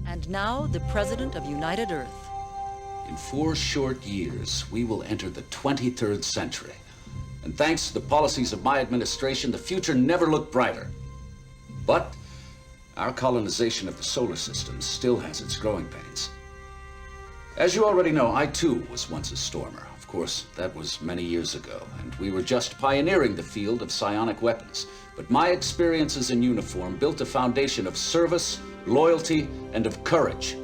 And now, the President of United Earth. In 4 short years, we will enter the 23rd century. And thanks to the policies of my administration, the future never looked brighter. But our colonization of the solar system still has its growing pains. As you already know, I too was once a stormer. Of course, that was many years ago, and we were just pioneering the field of psionic weapons. But my experiences in uniform built a foundation of service, loyalty, and of courage.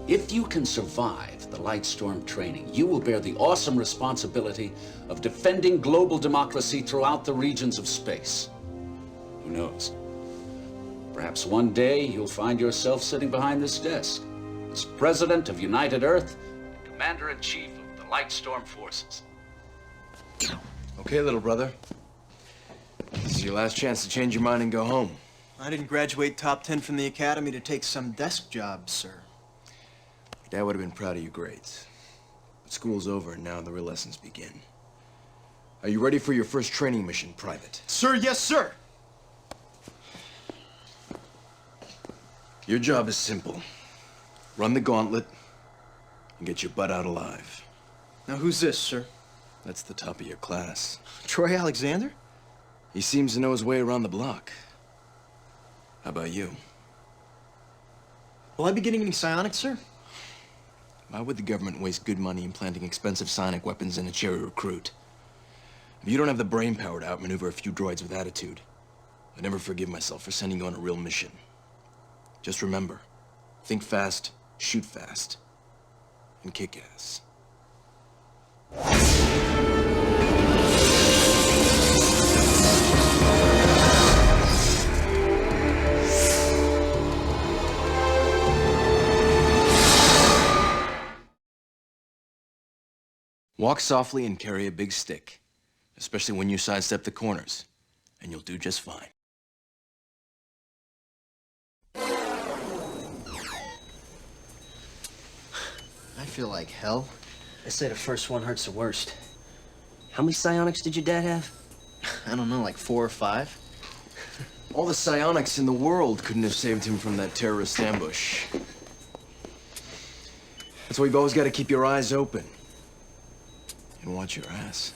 If you can survive the Lightstorm training, you will bear the awesome responsibility of defending global democracy throughout the regions of space. Who knows? Perhaps one day you'll find yourself sitting behind this desk as President of United Earth and Commander-in-Chief of the Lightstorm Forces. Okay, little brother. This is your last chance to change your mind and go home. I didn't graduate top 10 from the academy to take some desk job, sir. Dad would have been proud of your grades. But school's over and now the real lessons begin. Are you ready for your first training mission, Private? Sir, yes, sir! Your job is simple. Run the gauntlet and get your butt out alive. Now, who's this, sir? That's the top of your class. Troy Alexander? He seems to know his way around the block. How about you? Will I be getting any psionics, sir? Why would the government waste good money implanting expensive psionic weapons in a cherry recruit? If you don't have the brain power to outmaneuver a few droids with attitude, I never forgive myself for sending you on a real mission. Just remember, think fast, shoot fast, and kick ass. Walk softly and carry a big stick, especially when you sidestep the corners, and you'll do just fine. I feel like hell. They say the first one hurts the worst. How many psionics did your dad have? I don't know, like 4 or 5? All the psionics in the world couldn't have saved him from that terrorist ambush. That's why you've always got to keep your eyes open. And watch your ass.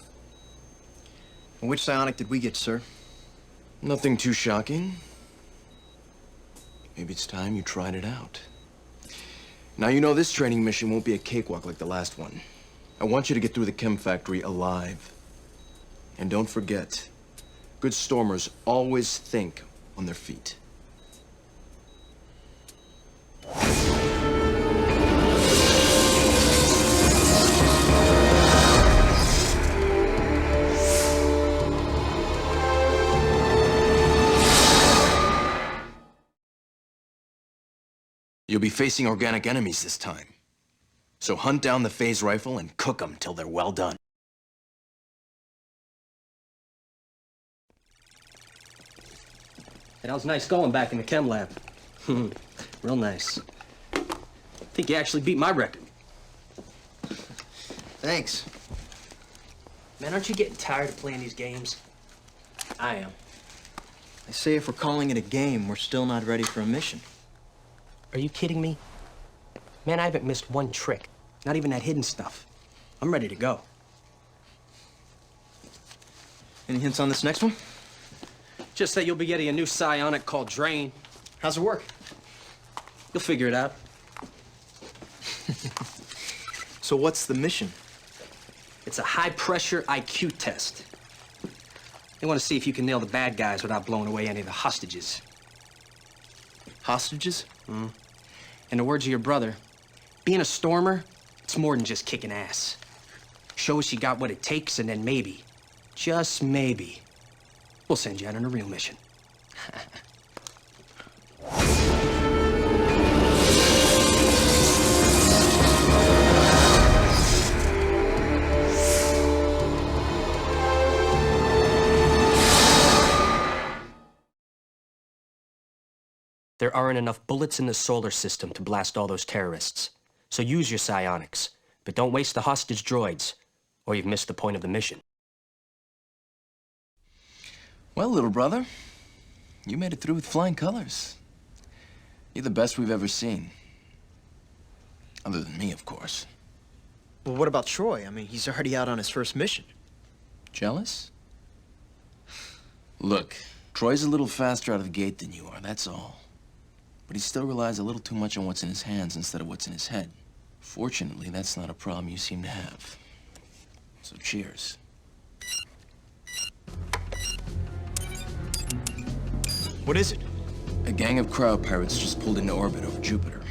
And which psionic did we get, sir? Nothing too shocking. Maybe it's time you tried it out. Now you know this training mission won't be a cakewalk like the last one. I want you to get through the chem factory alive. And don't forget, good stormers always think on their feet. You'll be facing organic enemies this time. So hunt down the phase rifle and cook them till they're well done. That was nice going back in the chem lab. Real nice. I think you actually beat my record. Thanks. Man, aren't you getting tired of playing these games? I am. I say if we're calling it a game, we're still not ready for a mission. Are you kidding me? Man, I haven't missed one trick. Not even that hidden stuff. I'm ready to go. Any hints on this next one? Just that you'll be getting a new psionic called Drain. How's it work? You'll figure it out. So what's the mission? It's a high-pressure IQ test. They want to see if you can nail the bad guys without blowing away any of the hostages. Hostages? In the words of your brother, being a stormer, it's more than just kicking ass. Show us you got what it takes, and then maybe, just maybe, we'll send you out on a real mission. There aren't enough bullets in the solar system to blast all those terrorists. So use your psionics, but don't waste the hostage droids, or you've missed the point of the mission. Well, little brother, you made it through with flying colors. You're the best we've ever seen. Other than me, of course. Well, what about Troy? I mean, he's already out on his first mission. Jealous? Look, Troy's a little faster out of the gate than you are, that's all. But he still relies a little too much on what's in his hands instead of what's in his head. Fortunately, that's not a problem you seem to have. So cheers. What is it? A gang of cryo pirates just pulled into orbit over Jupiter.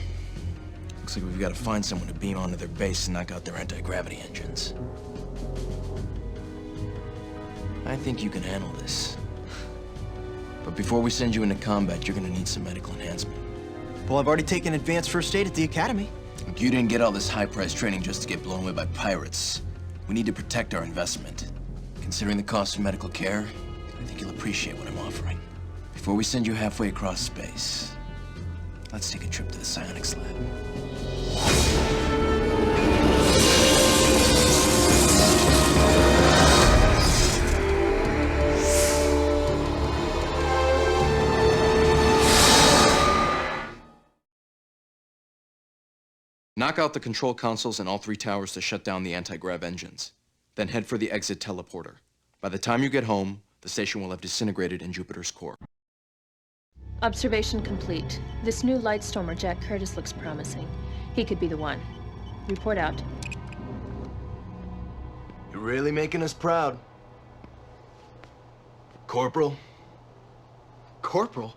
Looks like we've got to find someone to beam onto their base and knock out their anti-gravity engines. I think you can handle this. But before we send you into combat, you're gonna need some medical enhancement. Well, I've already taken advanced first aid at the academy. Look, you didn't get all this high-priced training just to get blown away by pirates. We need to protect our investment. Considering the cost of medical care, I think you'll appreciate what I'm offering. Before we send you halfway across space, let's take a trip to the psionics lab. Knock out the control consoles and all 3 towers to shut down the anti-grav engines. Then head for the exit teleporter. By the time you get home, the station will have disintegrated in Jupiter's core. Observation complete. This new Lightstormer, Jack Curtis, looks promising. He could be the one. Report out. You're really making us proud. Corporal? Corporal?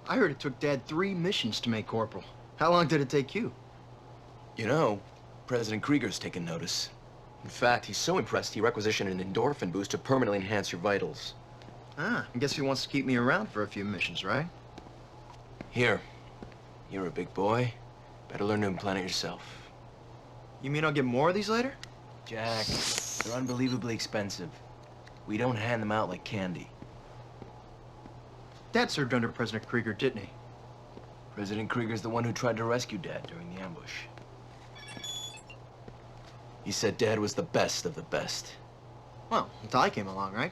I heard it took Dad 3 missions to make Corporal. How long did it take you? You know, President Krieger's taken notice. In fact, he's so impressed he requisitioned an endorphin boost to permanently enhance your vitals. Ah, I guess he wants to keep me around for a few missions, right? Here, you're a big boy. Better learn to implant it yourself. You mean I'll get more of these later? Jack, they're unbelievably expensive. We don't hand them out like candy. Dad served under President Krieger, didn't he? President Krieger's the one who tried to rescue Dad during the ambush. He said Dad was the best of the best. Well, until I came along, right?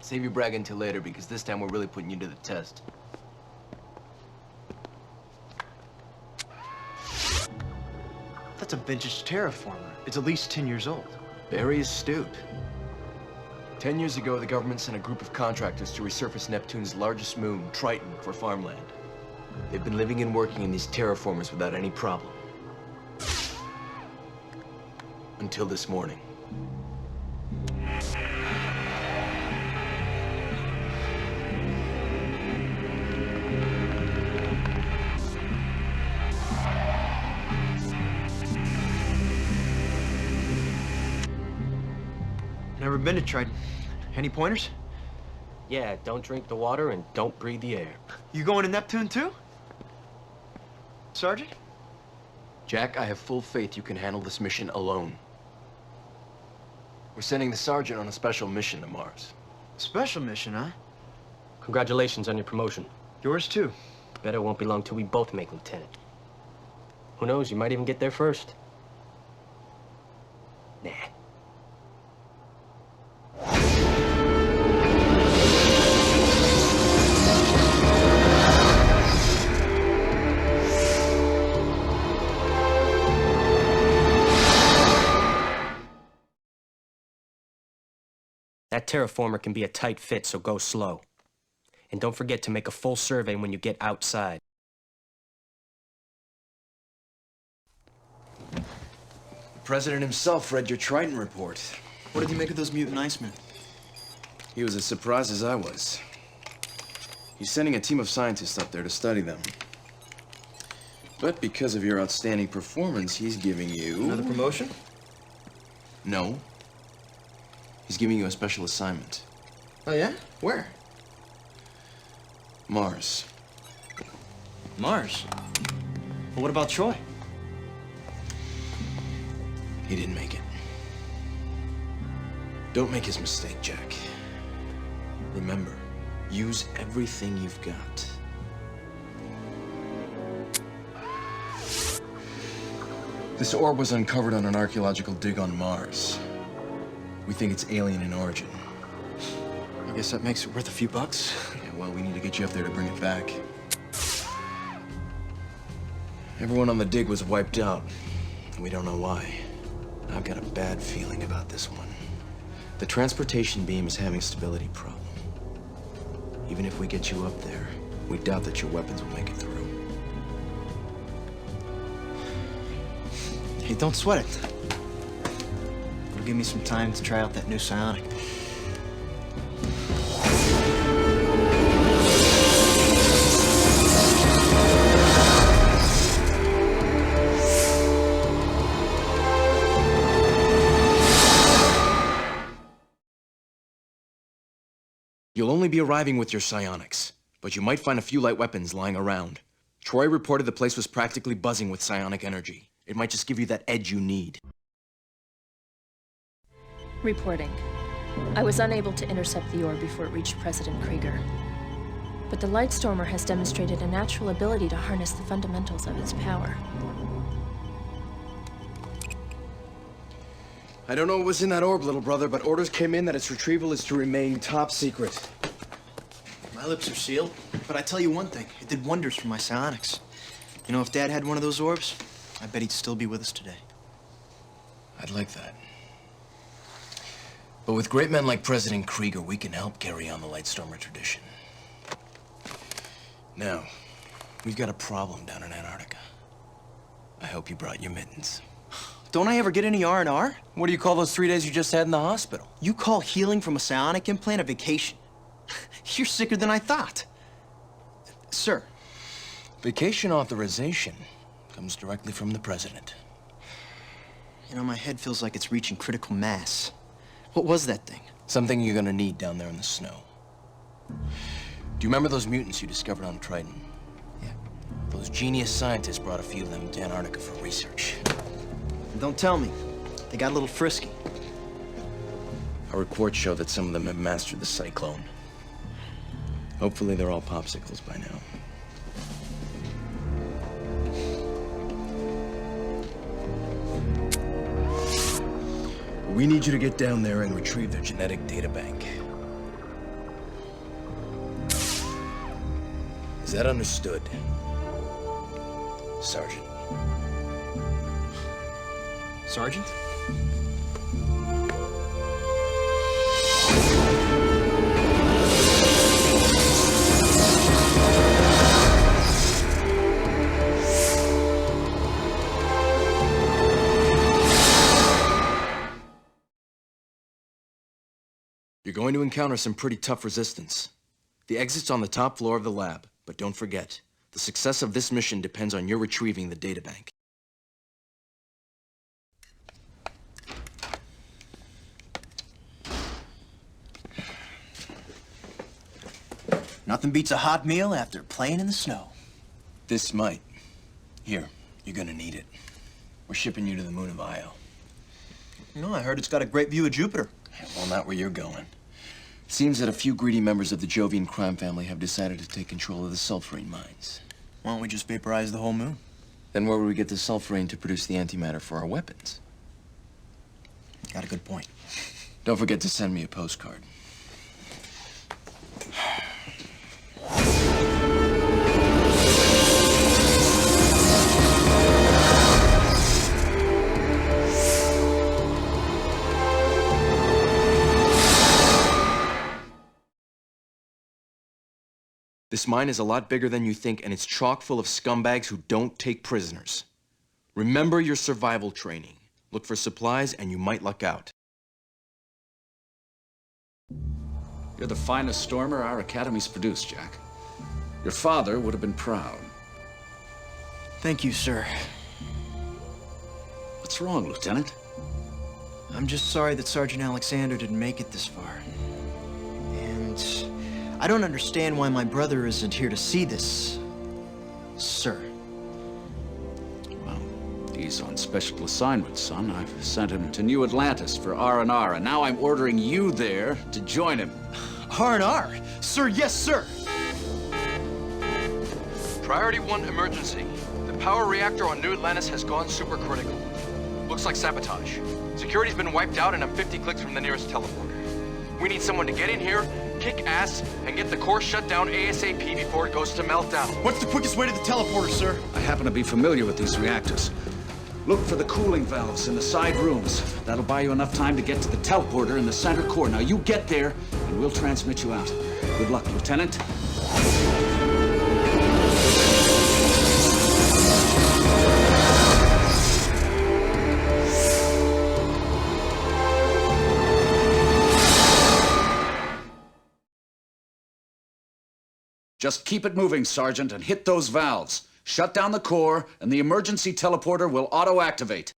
Save your bragging till later, because this time we're really putting you to the test. That's a vintage terraformer. It's at least 10 years old. Very astute. 10 years ago, the government sent a group of contractors to resurface Neptune's largest moon, Triton, for farmland. They've been living and working in these terraformers without any problem. Until this morning. Never been to Triton. Any pointers? Yeah, don't drink the water and don't breathe the air. You going to Neptune too? Sergeant? Jack, I have full faith you can handle this mission alone. We're sending the sergeant on a special mission to Mars. Special mission, huh? Congratulations on your promotion. Yours too. Bet it won't be long till we both make lieutenant. Who knows, you might even get there first. Nah. That terraformer can be a tight fit, so go slow. And don't forget to make a full survey when you get outside. The President himself read your Triton report. What did you make of those mutant icemen? He was as surprised as I was. He's sending a team of scientists up there to study them. But because of your outstanding performance, he's giving you... Another promotion? No. He's giving you a special assignment. Oh yeah? Where? Mars. Mars? Well, what about Troy? He didn't make it. Don't make his mistake, Jack. Remember, use everything you've got. This orb was uncovered on an archaeological dig on Mars. We think it's alien in origin. I guess that makes it worth a few bucks. Yeah, well, we need to get you up there to bring it back. Everyone on the dig was wiped out. We don't know why. I've got a bad feeling about this one. The transportation beam is having a stability problem. Even if we get you up there, we doubt that your weapons will make it through. Hey, don't sweat it. It'll give me some time to try out that new psionic. You'll only be arriving with your psionics, but you might find a few light weapons lying around. Troy reported the place was practically buzzing with psionic energy. It might just give you that edge you need. Reporting. I was unable to intercept the orb before it reached President Krieger. But the Lightstormer has demonstrated a natural ability to harness the fundamentals of its power. I don't know what was in that orb, little brother, but orders came in that its retrieval is to remain top secret. My lips are sealed, but I tell you one thing, it did wonders for my psionics. You know, if Dad had one of those orbs, I bet he'd still be with us today. I'd like that. But with great men like President Krieger, we can help carry on the Lightstormer tradition. Now, we've got a problem down in Antarctica. I hope you brought your mittens. Don't I ever get any R&R? What do you call those 3 days you just had in the hospital? You call healing from a psionic implant a vacation? You're sicker than I thought. Sir. Vacation authorization comes directly from the president. You know, my head feels like it's reaching critical mass. What was that thing? Something you're gonna need down there in the snow. Do you remember those mutants you discovered on Triton? Yeah. Those genius scientists brought a few of them to Antarctica for research. Don't tell me. They got a little frisky. Our reports show that some of them have mastered the cyclone. Hopefully they're all popsicles by now. We need you to get down there and retrieve their genetic data bank. Is that understood, Sergeant? Sergeant? You're going to encounter some pretty tough resistance. The exit's on the top floor of the lab, but don't forget, the success of this mission depends on your retrieving the databank. Nothing beats a hot meal after playing in the snow. This might. Here, you're gonna need it. We're shipping you to the moon of Io. You know, I heard it's got a great view of Jupiter. Well, not where you're going. It seems that a few greedy members of the Jovian crime family have decided to take control of the sulfurine mines. Why don't we just vaporize the whole moon? Then where would we get the sulfurine to produce the antimatter for our weapons? Got a good point. Don't forget to send me a postcard. This mine is a lot bigger than you think, and it's chock full of scumbags who don't take prisoners. Remember your survival training. Look for supplies, and you might luck out. You're the finest stormer our academy's produced, Jack. Your father would have been proud. Thank you, sir. What's wrong, Lieutenant? I'm just sorry that Sergeant Alexander didn't make it this far. And I don't understand why my brother isn't here to see this, sir. Well, he's on special assignment, son. I've sent him to New Atlantis for R&R, and now I'm ordering you there to join him. R&R? Sir, yes, sir. Priority 1 emergency. The power reactor on New Atlantis has gone supercritical. Looks like sabotage. Security's been wiped out and I'm 50 clicks from the nearest teleporter. We need someone to get in here kick ass, and get the core shut down ASAP before it goes to meltdown. What's the quickest way to the teleporter, sir? I happen to be familiar with these reactors. Look for the cooling valves in the side rooms. That'll buy you enough time to get to the teleporter in the center core. Now you get there, and we'll transmit you out. Good luck, Lieutenant. Just keep it moving, Sergeant, and hit those valves. Shut down the core, and the emergency teleporter will auto-activate.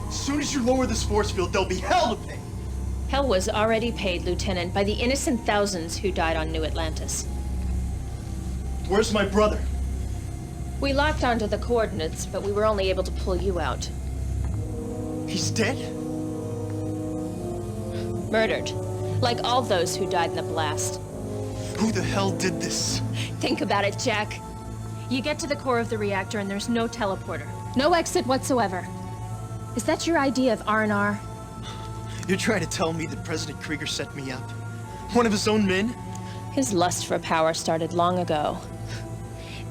As soon as you lower this force field, there'll be hell to pay. Hell was already paid, Lieutenant, by the innocent thousands who died on New Atlantis. Where's my brother? We locked onto the coordinates, but we were only able to pull you out. He's dead? Murdered. Like all those who died in the blast. Who the hell did this? Think about it, Jack. You get to the core of the reactor and there's no teleporter. No exit whatsoever. Is that your idea of R&R? You're trying to tell me that President Krieger set me up? One of his own men? His lust for power started long ago.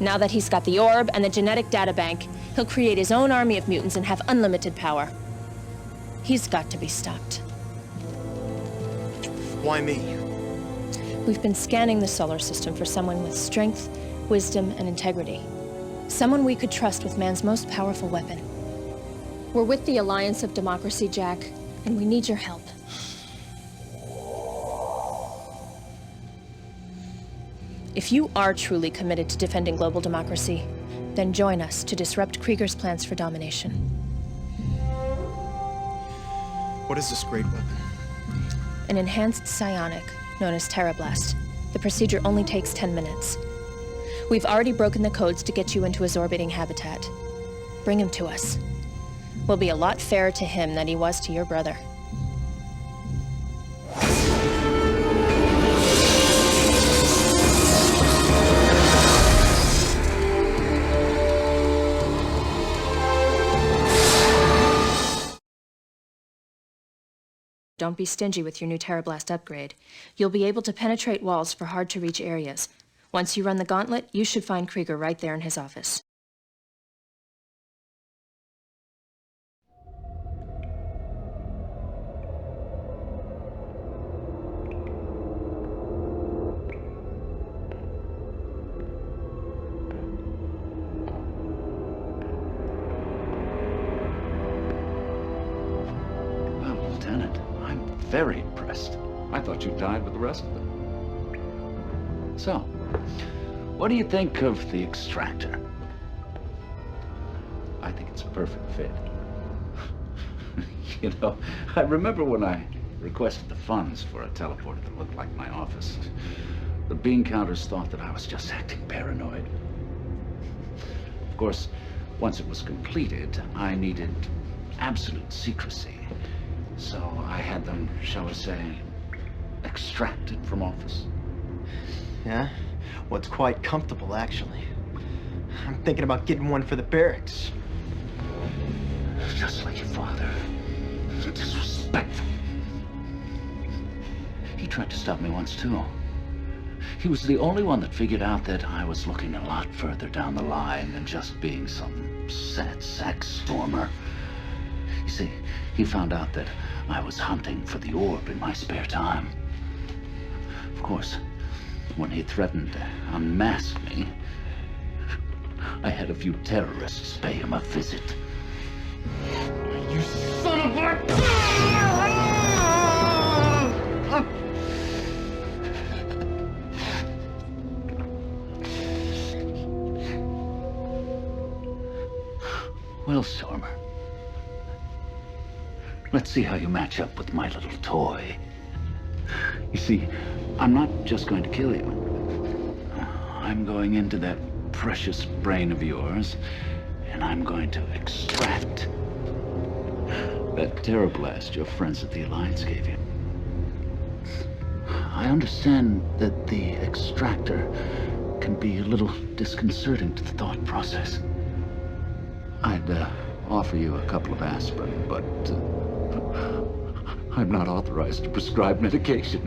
Now that he's got the orb and the genetic databank, he'll create his own army of mutants and have unlimited power. He's got to be stopped. Why me? We've been scanning the solar system for someone with strength, wisdom, and integrity. Someone we could trust with man's most powerful weapon. We're with the Alliance of Democracy, Jack, and we need your help. If you are truly committed to defending global democracy, then join us to disrupt Krieger's plans for domination. What is this great weapon? An enhanced psionic, known as Terrablast. The procedure only takes 10 minutes. We've already broken the codes to get you into his orbiting habitat. Bring him to us. We'll be a lot fairer to him than he was to your brother. Don't be stingy with your new Terrablast upgrade. You'll be able to penetrate walls for hard-to-reach areas. Once you run the gauntlet, you should find Krieger right there in his office. Well, Lieutenant, I'm very impressed. I thought you died with the rest of them. So, what do you think of the extractor? I think it's a perfect fit. You know, I remember when I requested the funds for a teleporter that looked like my office. The bean counters thought that I was just acting paranoid. Of course, once it was completed, I needed absolute secrecy. So I had them, shall we say, extracted from office. Yeah? Well, it's quite comfortable, actually. I'm thinking about getting one for the barracks. Just like your father. Disrespectful. He tried to stop me once, too. He was the only one that figured out that I was looking a lot further down the line than just being some sad sack stormer. You see, he found out that I was hunting for the orb in my spare time. Of course, when he threatened to unmask me, I had a few terrorists pay him a visit. You son of a... Well, Stormer, let's see how you match up with my little toy. You see, I'm not just going to kill you. I'm going into that precious brain of yours, and I'm going to extract that Terrablast your friends at the Alliance gave you. I understand that the extractor can be a little disconcerting to the thought process. I'd offer you a couple of aspirin, but I'm not authorized to prescribe medication.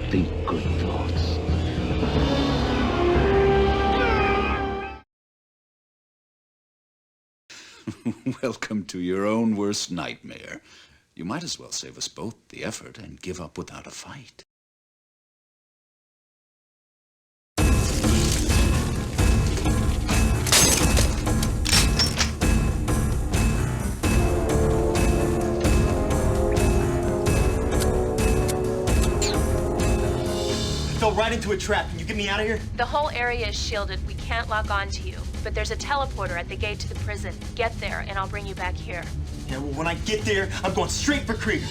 Think good thoughts. Welcome to your own worst nightmare. You might as well save us both the effort and give up without a fight. Fell right into a trap. Can you get me out of here? The whole area is shielded. We can't lock on to you. But there's a teleporter at the gate to the prison. Get there, and I'll bring you back here. Yeah, well, when I get there, I'm going straight for Krieger.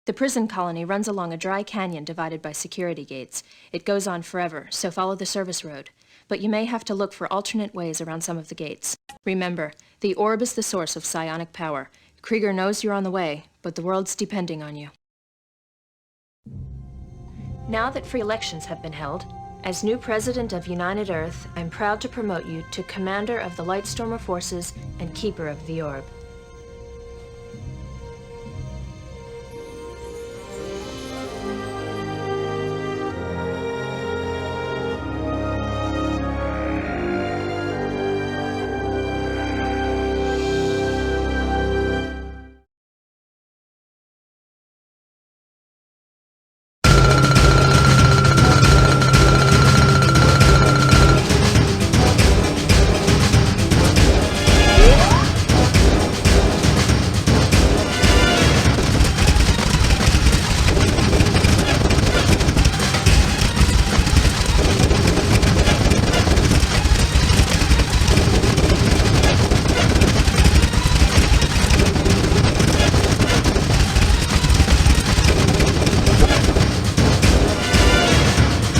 The prison colony runs along a dry canyon divided by security gates. It goes on forever, so follow the service road. But you may have to look for alternate ways around some of the gates. Remember, the orb is the source of psionic power. Krieger knows you're on the way, but the world's depending on you. Now that free elections have been held, as new president of United Earth, I'm proud to promote you to commander of the Lightstormer forces and keeper of the orb.